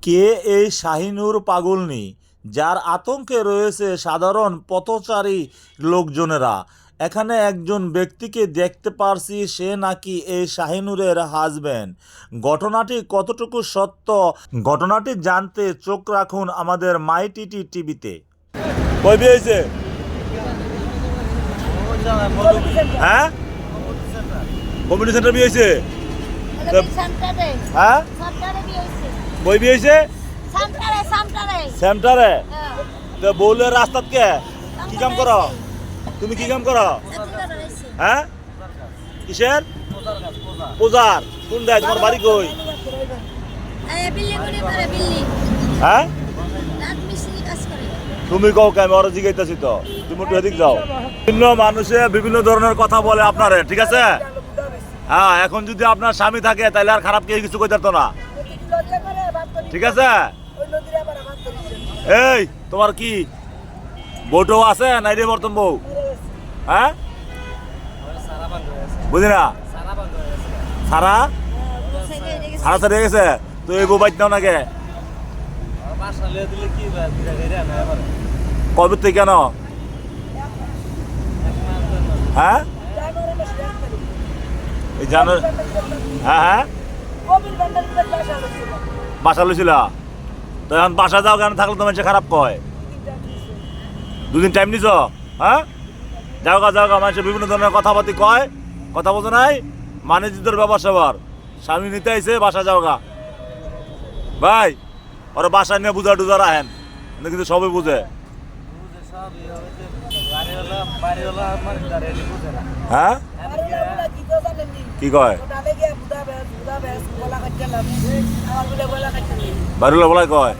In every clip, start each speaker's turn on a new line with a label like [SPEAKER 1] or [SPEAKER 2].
[SPEAKER 1] কে এই শাহিনুর পাগলনি, যার আতঙ্কে রয়েছে সাধারণ পথচারী লোকজনেরা। এখানে একজন ব্যক্তিকে দেখতে পারছি, সে নাকি এই শাহিনুরের হাজব্যান্ড। ঘটনাটি কতটুকু সত্য, ঘটনাটি জানতে চোখ রাখুন আমাদের মাইটিটি টিভিতে। কই বিয়েছে? হ্যাঁ, কমিউনিটি সেন্টার বিয়েছে। হ্যাঁ, কই বিয়েছে? সেন্টারে। তো বউলে রাস্তাত কে কি কাম করো? তুমি কি কাম করো? হ্যাঁ, কিসের পূজার? কোন দেয়? তোমার বাড়ি কই? হ্যাঁ, তুমি কও কে? আমি ওরা জিগাইতেছি তো, তুমি একটু এদিক যাও। বিভিন্ন মানুষে বিভিন্ন ধরনের কথা বলে আপনারে, ঠিক আছে? হ্যাঁ, এখন যদি আপনার স্বামী থাকে তাহলে আর খারাপ কেউ কিছু কইতে পারতো না, ঠিক আছে? এই তোমার কি বউটো আছে নাই রে বর্তন বউ? হ্যাঁ, বুঝি না। সারা সারা সারা গেছে তো এই বউ বাইত নাও নাকি? কবে থেকে কেন? হ্যাঁ, এই জানো? হ্যাঁ হ্যাঁ, বাসা লইছিল তো এখন বাসা যাও কেন? থাকলে তো মানুষ খারাপ কয়। দুদিন টাইম নিছ? হ্যাঁ, যাও গা যাও গা। মানুষের বিভিন্ন ধরনের কথাবার্তি কয়, কথা বলতে নাই মানে যুদ্ধের ব্যাপার সবার। স্বামী নিতে আইসে, বাসা যাও গা ভাই। ওরা বাসা নিয়ে বুঝা টুজা রাখেন, কিন্তু সবই বুঝে। হ্যাঁ, কি কয়? বাড়িওয়ালা বলাই কয়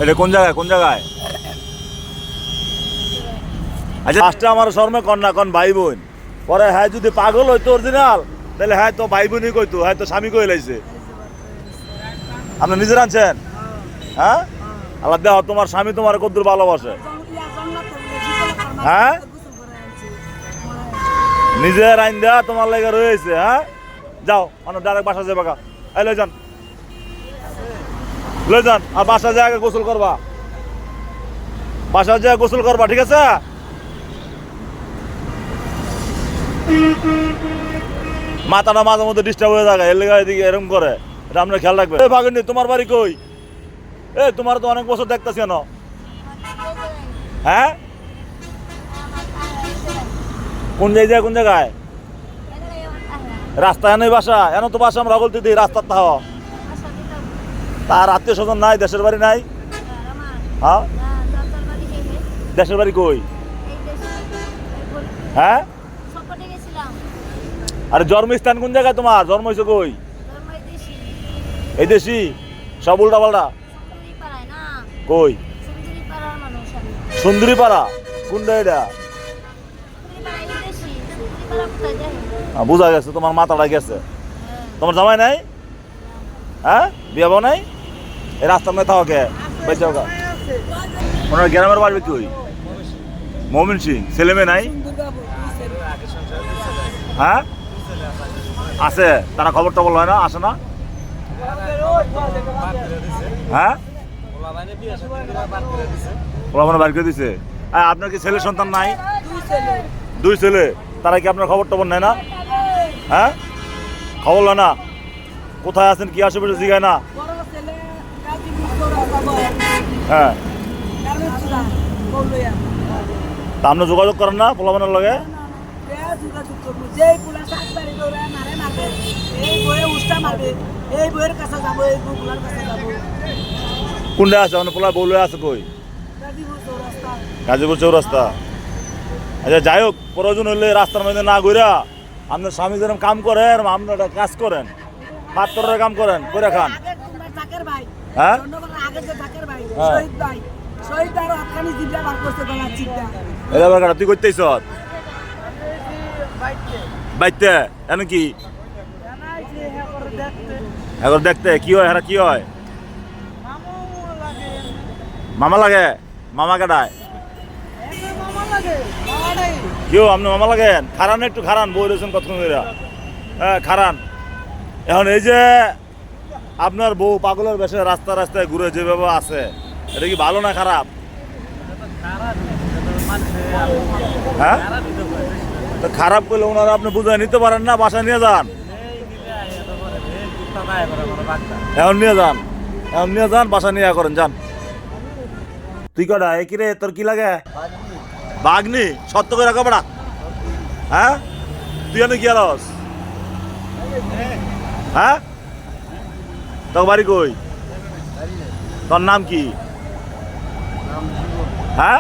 [SPEAKER 1] এটা কোন জায়গায়? কোন জায়গায়? আচ্ছা, লাস্টে আমার শর্মে কন্যা কন ভাই বোন। পরে হ্যাঁ যদি পাগল হইতো অরিজিনাল, তাহলে হ্যাঁ তো ভাই বোনই কইতো, হ্যাঁ তো স্বামী কই লাইছে। আপনি নিজে আনছেন? হ্যাঁ, আল্লাহ দেহ তোমার স্বামী তোমার কদ্দুর ভালোবাসে। হ্যাঁ, নিজের আইন দেয়া তোমার লেগে রয়েছে। হ্যাঁ, যাও মানে ডাইরেক্ট বাসা যাবে। এই লই যান, লই যান। আর বাসা যায় আগে গোসল করবা, বাসা যায় গোসল করবা, ঠিক আছে? মাথাটা মাঝে মধ্যে ডিস্টার্ব হয়ে যায়, এর লেগে এদিকে এরকম করে, এটা আপনার খেয়াল রাখবেন। ভাগিনি, তোমার বাড়ি কই? এ তোমার তো অনেক বছর দেখতেছি না। হ্যাঁ, কোন জায়গায়? কোন জায়গায়? রাস্তা এনে বাসা? এন তো বাসা আমরা বলতে দিই রাস্তার তাহ। তার আত্মীয় স্বজন নাই? দেশের বাড়ি নাই? হ্যাঁ, দেশের বাড়ি কই? হ্যাঁ, আরে জন্মস্থান কোন জায়গায় তোমার? জন্ম হয়েছে কই? এই দেশি? সব উল্টা পাল্টা কই? সুন্দরী পাড়া কোনটা এটা? বুঝা গেছে, তোমার মাথাটা গেছে। তোমার জামাই নাই? হ্যাঁ, বিয়ে বাও নাই? এই রাস্তার মধ্যে থাও কে? বেঁচে গা। ওনার গ্রামের বাড়ি কই? মমিন সিং। ছেলে মেয়ে নাই? হ্যাঁ, আছে। তারা খবর টবর হয় না, আসে না? হ্যাঁ, পোলাপানে বাড়ি করে দিছে। আপনার কি ছেলে সন্তান নাই? দুই ছেলে। তারা কি আপনার খবর টবর নেয় না? হ্যাঁ, খবর লয় না? কোথায় আছেন, কি আশেপাশে জিগায় না? হ্যাঁ, তা আপনি যোগাযোগ করেন না পোলাপানের লগে? কোনটা আছে? পোলা বউলে আছে কই? গাজীপুর চৌরাস্তা। আচ্ছা, যাই হোক, প্রয়োজন হইলে রাস্তার মধ্যে না ঘুরা আপনার স্বামী যেরকম কাম করেন, আপনার কাজ করেন, পাত্রের কাম করেন, করে খান। হ্যাঁ, তুই করতেছ বাইতে এন কি? এখন দেখতে কি হয়? হ্যাঁ, কি হয়? মামা লাগে? মামা কাটায় কেউ আপনি মামা লাগেন? খারান একটু খারান, বই রয়েছেন কতক্ষণ ধরে। হ্যাঁ খারান। এখন এই যে আপনার বউ পাগলের বেশে রাস্তায় রাস্তায় ঘুরে যেভাবে আছে, এটা কি ভালো না খারাপ? হ্যাঁ তো খারাপ করলে ওনারা আপনি বুঝায় নিতে পারেন না, বাসায় নিয়ে যান। এখন নিয়ে যান, এখন নিয়ে যান, বাসা নিয়ে করেন, যান। তুই কটা একই রে, তোর কি লাগে? বাঘনি সত্য করে রাখা পড়া। হ্যাঁ তুই এনে কি আলস? হ্যাঁ তোর বাড়ি কই? তোর নাম কি? হ্যাঁ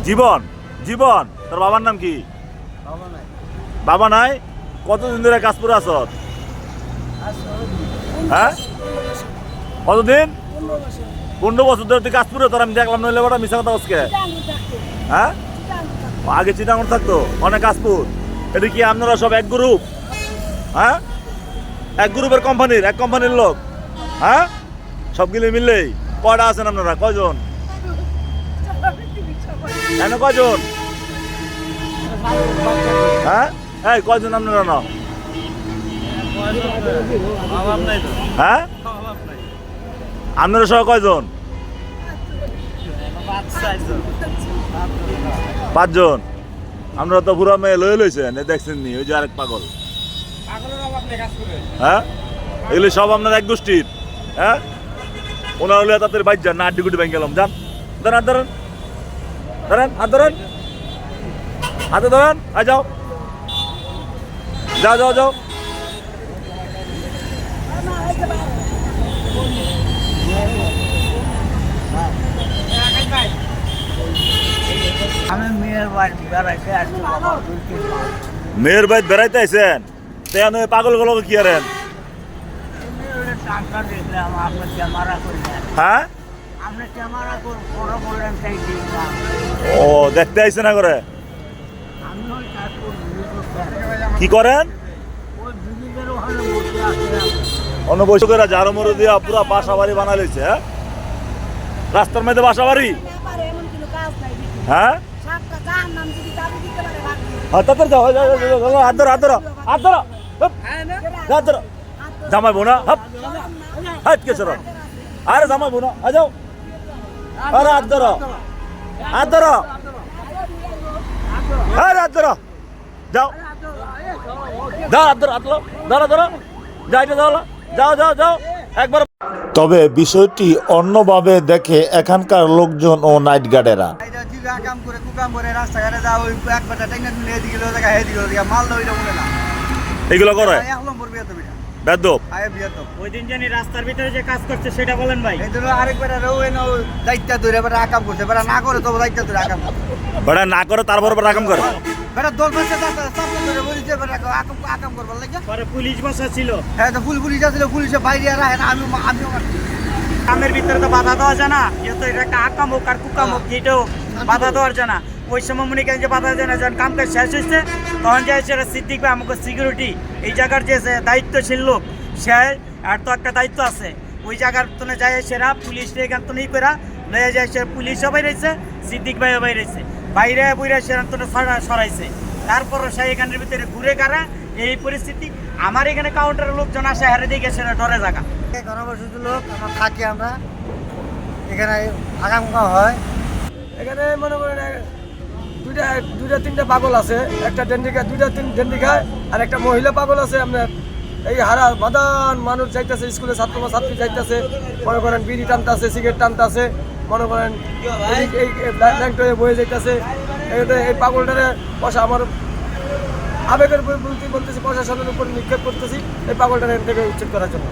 [SPEAKER 1] জীবন। জীবন তোর বাবার নাম কি? বাবা নাই? কতদিন ধরে কাশপুরে আছ? হ্যাঁ কতদিন? 15 বছর ধরে তুই কাশপুরে? তোর আমি দেখলাম, নইলে বড় মিশা কথা আজকে। হ্যাঁ আগে চিটাঙ্গর থাকতো, অনেক কাশপুর। এটা কি আপনারা সব এক গ্রুপ? হ্যাঁ এক গ্রুপের কোম্পানির, এক কোম্পানির লোক? হ্যাঁ সবগুলি মিললেই কয়টা আছেন আপনারা? কয়জন? কেন কয়জন? হ্যাঁ এই কয়জন আপনারা না? হ্যাঁ আপনারা সব কয়জন? 5 জন। আপনারা তো পুরো মেয়ে লয়ে লইছেন, দেখছেন নি? ওই যে আরেক পাগল। হ্যাঁ এগুলি সব আপনার এক গোষ্ঠীর? হ্যাঁ ওনার হলে তাদের বাইর যান না, আড্ডি গুটি ভেঙে গেলাম। যান, ধরেন হাত ধরেন, ধরেন হাত ধরেন, হাতে ধরেন। আয় যাও যাও যাও যাও।
[SPEAKER 2] আমি মেয়ের বাড়ি বেড়াইতে আসছি বাবা।
[SPEAKER 1] মেয়ের বাড়ি বেড়াইতে আইছেন? তেন পাগল গুলো কি আরেন?
[SPEAKER 2] টাকা দেখলাম আপনার ক্যামেরা করলেন।
[SPEAKER 1] হ্যাঁ
[SPEAKER 2] আপনি ক্যামেরা করে বললেন তাই দেখলাম।
[SPEAKER 1] ও দেখতে আইছে না করে?
[SPEAKER 2] আমি ওই তারপর
[SPEAKER 1] কি করেন?
[SPEAKER 2] ওই ব্রিজের ওখানে বসে আসলাম।
[SPEAKER 1] অন্য বৈশাখেরা ঝাড়ু মরু দিয়া পুরা বাসা বাড়ি বানা লইছে। হ্যাঁ রাস্তার মধ্যে বাসা বাড়ি। হ্যাঁ তাড়াতাড়ি যাও, হাত ধরো, হাত ধরো, হাত ধরো, হাত ধরো। জামাই বোনা হাত হাত কে চলো, আরে জামাই বোনা আ যাও, আরে হাত ধরো, হাত ধরো, আরে হাত ধরো, যাও যাও, হাত ধরো, হাত ধরো, ধরো ধরো, যাইতে যাও, যাও যাও যাও একবার। তবে বিষয়টি অন্যভাবে দেখে এখানকার লোকজন ও নাইট গার্ডেরা। এগুলো করে বেদব।
[SPEAKER 2] ওই দিন জানি রাস্তার ভিতরে যে কাজ করছে সেটা বলেন ভাই।
[SPEAKER 3] আরেকবার দায়িত্ব ধরে আকাম করছে, বেড়া না করে তো দায়িত্ব ধরে আকাম করছে,
[SPEAKER 1] বেড়া না করে তারপর রাকাম করে।
[SPEAKER 3] বেড়া দল বসে ধরে বলিছে বেড়া আকাম করবার লাগে।
[SPEAKER 2] পরে পুলিশ বসা ছিল।
[SPEAKER 3] হ্যাঁ তো পুলিশ আসলে পুলিশে বাইরে রাখে না। আমিও
[SPEAKER 2] কামের ভিতরে তো বাধা দেওয়া যায় না, যেহেতু এটা একটা আকাম হোক আর কুকাম হোক, এটাও বাধা দেওয়ার যায় না। ওই সময় মনে করেন যে বাধা যায় না, যখন কাম কাজ শেষ হয়েছে তখন যায় সেটা সিদ্দিক ভাই আমাকে সিকিউরিটি এই জায়গার যে দায়িত্বশীল লোক, সে আর তো একটা দায়িত্ব আছে ওই জায়গার তো যায়, সেরা পুলিশ এখান তো নেই করে লয়ে যায়, সে পুলিশও বাইরেছে, সিদ্দিক ভাইও বাইরেছে, বাইরে বইরা সেখান তো সরাইছে। তারপরও সে এখানের ভিতরে ঘুরে কারা এই পরিস্থিতি। আমার এখানে কাউন্টারের লোকজন আসে হারে দিকে সেটা ডরে জায়গা।
[SPEAKER 3] ঘনবসতি লোক আমরা থাকি, আমরা এখানে আকাম কুকাম হয়।
[SPEAKER 4] এখানে মনে করেন দুইটা তিনটা পাগল আছে, একটা ডেন্ডিকা, দুইটা তিন ডেন্ডিকায় আর একটা মহিলা পাগল আছে। আপনার এই হারা বাদান মানুষ যাইতেছে, স্কুলে ছাত্রী যাইতেছে, মনে করেন বিড়ি টানতেছে, সিগারেট টানতেছে, মনে করেন এই ব্ল্যাঙ্কটে বয়ে যাইতেছে। এই পাগলটারে পয়সা আমার আবেগের বলতেছি, প্রশাসনের উপর নিক্ষেপ করতেছি এই পাগলটারে থেকে উচ্ছেদ করার জন্য।